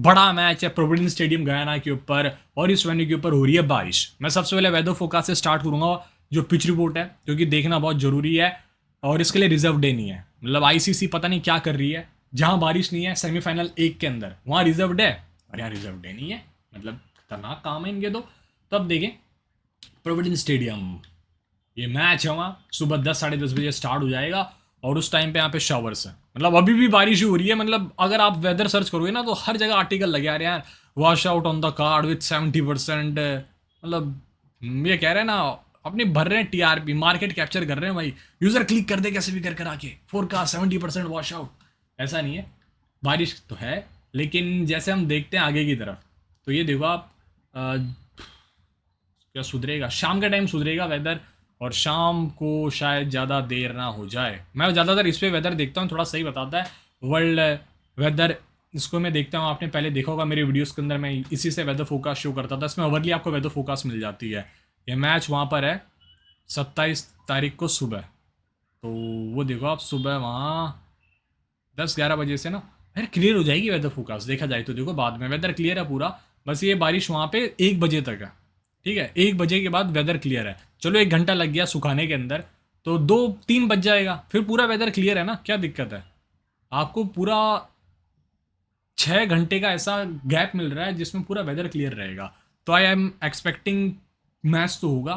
बड़ा मैच है Providence stadium Guyana के ऊपर, और इस वेन्यू के ऊपर हो रही है बारिश। मैं सबसे पहले वेदर फोकास्ट से स्टार्ट करूंगा, जो पिच रिपोर्ट है, क्योंकि देखना बहुत जरूरी है। और इसके लिए रिजर्व डे नहीं है, मतलब आईसीसी पता नहीं क्या कर रही है, जहां बारिश नहीं है सेमीफाइनल एक के अंदर वहां रिजर्व डे है, और यहाँ रिजर्व डे नहीं है, मतलब खतरनाक काम है इनके तो। तब देखें प्रोविडेंस स्टेडियम, ये मैच है वहाँ, सुबह 10 साढ़े 10 बजे स्टार्ट हो जाएगा, और उस टाइम पे यहाँ पे शावर्स है, मतलब अभी भी बारिश ही हो रही है। मतलब अगर आप वेदर सर्च करोगे ना तो हर जगह आर्टिकल लगे आ रहे हैं यार, wash out on the card with 70%। मतलब ये कह रहे हैं ना, अपने भर रहे हैं टीआरपी, मार्केट कैप्चर कर रहे हैं भाई, यूजर क्लिक कर दे कैसे भी कर आके, फोरकास्ट 70% वॉश आउट। ऐसा नहीं है, बारिश तो है, लेकिन जैसे हम देखते हैं आगे की तरफ, तो ये देखो आप, क्या सुधरेगा, शाम के टाइम सुधरेगा वेदर, और शाम को शायद ज़्यादा देर ना हो जाए। मैं ज़्यादातर इस पे वेदर देखता हूँ, थोड़ा सही बताता है वर्ल्ड वेदर। इसको मैं देखता हूँ, आपने पहले देखा होगा मेरे वीडियोस के अंदर, मैं इसी से वेदर फोकास्ट शो करता था, इसमें ओवरली आपको वेदर फोकास्ट मिल जाती है। ये मैच वहाँ पर है 27 तारीख को सुबह, तो वो देखो आप सुबह वहाँ 10 11 बजे से ना यार क्लियर हो जाएगी वेदर फोकास्ट, देखा जाए तो। देखो बाद में वेदर क्लियर है पूरा, बस ये बारिश वहाँ पे 1 बजे तक है, ठीक है। 1 बजे के बाद वेदर क्लियर है, चलो 1 घंटा लग गया सुखाने के अंदर, तो 2 3 बज जाएगा, फिर पूरा वेदर क्लियर है ना, क्या दिक्कत है। आपको पूरा 6 घंटे का ऐसा गैप मिल रहा है जिसमें पूरा वेदर क्लियर रहेगा। तो आई एम एक्सपेक्टिंग मैच तो होगा,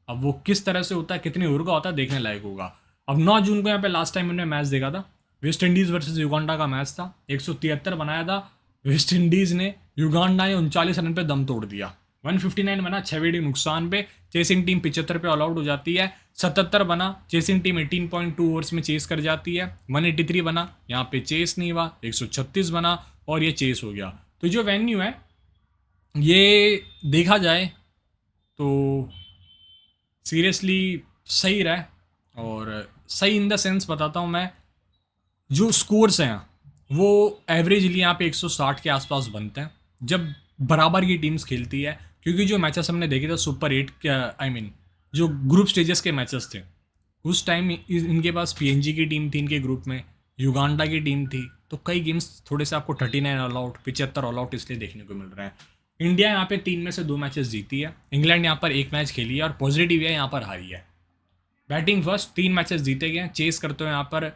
अब वो किस तरह से होता है, कितने ओवर का होता है, देखने लायक होगा। अब 9 जून को यहाँ पे लास्ट टाइम मैंने मैच देखा था, वेस्ट इंडीज़ वर्सेस युगांडा का मैच था, 173 बनाया था वेस्ट इंडीज़ ने, युगांडा ने 39 रन पे दम तोड़ दिया, 159 बना 6 विकेट नुकसान पे, चेसिंग टीम 75 पे ऑल आउट हो जाती है। 77 बना, चेसिंग टीम 18.2 ओवर्स में चेस कर जाती है। 183 बना, यहाँ पे चेस नहीं हुआ, 136 बना, और ये चेस हो गया। तो जो वेन्यू है ये देखा जाए तो सीरियसली सही रहा है, और सही इन द सेंस बताता हूँ मैं, जो स्कोर्स हैं वो एवरेजली यहाँ पे 160 के आसपास बनते हैं जब बराबर की टीम्स खेलती है। क्योंकि जो मैचेस हमने देखे थे सुपर 8 आई मीन जो ग्रुप स्टेजेस के मैचेस थे, उस टाइम इनके पास पीएनजी की टीम थी, इनके ग्रुप में युगांडा की टीम थी, तो कई गेम्स थोड़े से आपको 39 ऑल आउट 75 ऑल आउट इसलिए देखने को मिल रहा है। इंडिया यहाँ पे 3 में से 2 मैचेस जीती है, इंग्लैंड यहाँ पर 1 मैच खेली है, और पॉजिटिव है यहाँ पर हारी है। बैटिंग फर्स्ट 3 मैचेस जीते गए, चेस करते हुए यहाँ पर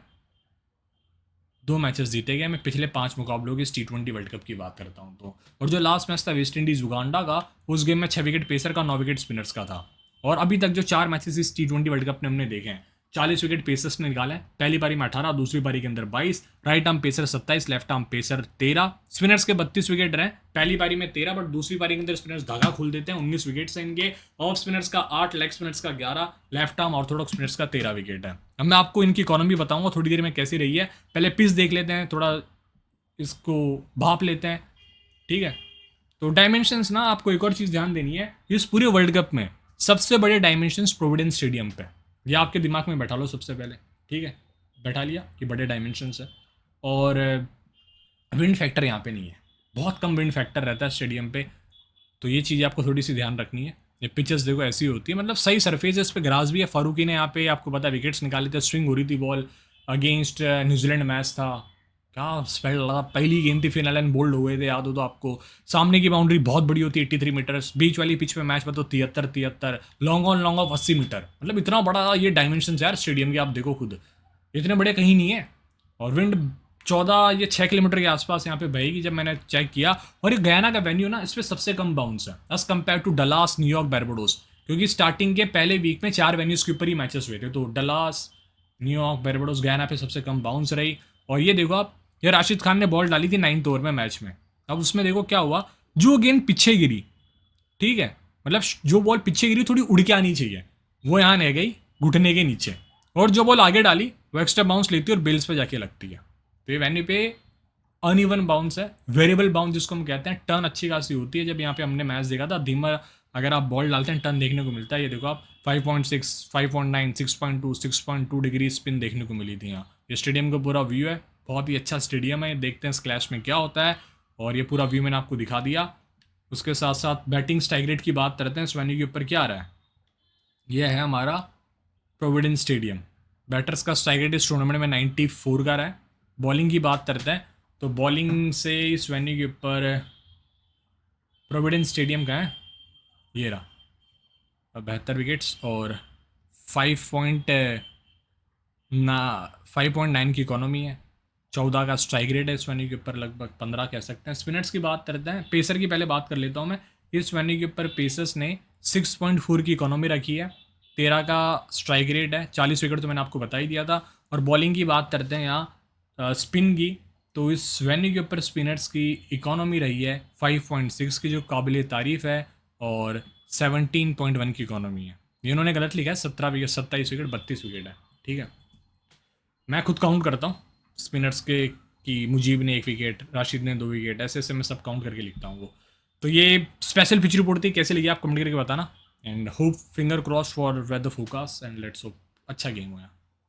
2 मैचेस जीते गए। मैं पिछले 5 मुकाबलों की T20 वर्ल्ड कप की बात करता हूँ तो। और जो लास्ट मैच था वेस्ट इंडीज़ युगांडा का, उस गेम में 6 विकेट पेसर का 9 विकेट स्पिनर्स का था। और अभी तक जो 4 मैचेस इस T20 वर्ल्ड कप में हमने देखे हैं, 40 विकेट पेसर्स ने निकाले हैं, पहली पारी में 18, दूसरी पारी के अंदर 22, right arm pacer 27, left arm pacer 13, spinners के 32 विकेट रहे, पहली पारी में 13, बट दूसरी पारी के अंदर स्पिनर्स धागा खोल देते हैं, 19 विकेट है इनके, ऑफ स्पिनर्स का 8, लेग स्पिनर्स का 11, लेफ्ट आर्म ऑर्थोडॉक्स स्पिनर्स का 13 विकेट है। अब मैं आपको इनकी इकोनॉमी बताऊंगा थोड़ी देर में कैसी रही है, पहले पिच देख लेते हैं, थोड़ा इसको भाप लेते हैं, ठीक है। तो डायमेंशंस ना, आपको एक और चीज़ ध्यान देनी है, इस पूरे वर्ल्ड कप में सबसे बड़े डायमेंशंस प्रोविडेंस स्टेडियम पे, ये आपके दिमाग में बैठा लो सबसे पहले, ठीक है। बैठा लिया कि बड़े डायमेंशंस है, और विंड फैक्टर यहाँ पे नहीं है, बहुत कम विंड फैक्टर रहता है स्टेडियम पे, तो ये चीज़ आपको थोड़ी सी ध्यान रखनी है। ये पिचेस देखो ऐसी होती है, मतलब सही सरफेस है, इस पर ग्रास भी है। फारूकी ने यहाँ पे आपको पता विकेट्स निकाले थे, स्विंग हो रही थी बॉल, अगेंस्ट न्यूजीलैंड मैच था, क्या स्पेल लगा, पहली गेंद थी, फिर एलन बोल्ड हुए थे, याद हो तो आपको। सामने की बाउंड्री बहुत बड़ी होती है 83 मीटर्स, बीच वाली पिच पे मैच में तो 73 long on long off 80 metre, मतलब इतना बड़ा ये डायमेंशन यार स्टेडियम के, आप देखो खुद इतने बड़े कहीं नहीं है। और विंड 14 या 6 किलोमीटर के आसपास यहाँ पे बहेगी जब मैंने चेक किया। और ये गयाना का वेन्यू ना, इस पर सबसे कम बाउंस है as compare to Dallas, New York, Barbados, क्योंकि स्टार्टिंग के पहले वीक में 4 वेन्यूज़ के ऊपर ही मैचेस हुए थे, तो डलास, न्यूयॉर्क, बारबाडोस, गयाना पे सबसे कम बाउंस रही। और ये देखो आप, ये राशिद खान ने बॉल डाली थी 9th ओवर में मैच में, अब उसमें देखो क्या हुआ, जो गेंद पीछे गिरी, ठीक है, मतलब जो बॉल पीछे गिरी थोड़ी उड़ के आनी चाहिए, वो यहाँ रह गई घुटने के नीचे, और जो बॉल आगे डाली वो एक्स्ट्रा बाउंस लेती है और बेल्स पे जाके लगती है। तो ये वेन्यू पे अनइवन बाउंस है, वेरिएबल बाउंस जिसको हम कहते हैं, टर्न अच्छी खासी होती है। जब यहाँ पे हमने मैच देखा था, धीमा अगर आप बॉल डालते हैं टर्न देखने को मिलता है। ये देखो आप 5.6, 5.9, 6.2, 6.2 डिग्री स्पिन देखने को मिली थी यहाँ। ये स्टेडियम का पूरा व्यू है, बहुत ही अच्छा स्टेडियम है, देखते हैं इस क्लैश में क्या होता है। और ये पूरा व्यू मैंने आपको दिखा दिया। उसके साथ साथ बैटिंग स्ट्राइक रेट की बात करते हैं, इस वेन्यू के ऊपर क्या आ रहा है। यह है हमारा प्रोविडेंस स्टेडियम। बैटर्स का स्ट्राइक रेट इस टूर्नामेंट में 94 का रहा है। बॉलिंग की बात करते हैं तो बॉलिंग से इस वेन्यू के ऊपर प्रोविडेंस स्टेडियम का है, ये रहा, 72 विकेट्स और 5 ना 5.9 की इकोनॉमी है, 14 का स्ट्राइक रेट है इस वेन्यू के ऊपर, लगभग 15 कह सकते हैं। स्पिनर्स की बात करते हैं, पेसर की पहले बात कर लेता हूँ मैं। इस वेन्यू के ऊपर पेसर्स ने 6.4 की इकोनॉमी रखी है, 13 का स्ट्राइक रेट है, 40 विकेट तो मैंने आपको बता ही दिया था। और बॉलिंग की बात करते हैं यहाँ स्पिन की, तो इस वेन्यू के ऊपर स्पिनर्स की इकोनॉमी रही है 5.6 की, जो काबिल तारीफ़ है, और 17.1 की इकोनॉमी है। ये उन्होंने गलत लिखा है, 17 विकेट, 27 विकेट, 32 विकेट है, ठीक है। मैं खुद काउंट करता हूँ स्पिनर्स के, कि मुजीब ने 1 विकेट, राशिद ने 2 विकेट, ऐसे ऐसे मैं सब काउंट करके लिखता हूँ वो। तो ये स्पेशल पिच रिपोर्ट थी, कैसे लगी आप कमेंट करके बताना, and hope finger cross for weather forecast, and let's hope अच्छा गेम हुआ।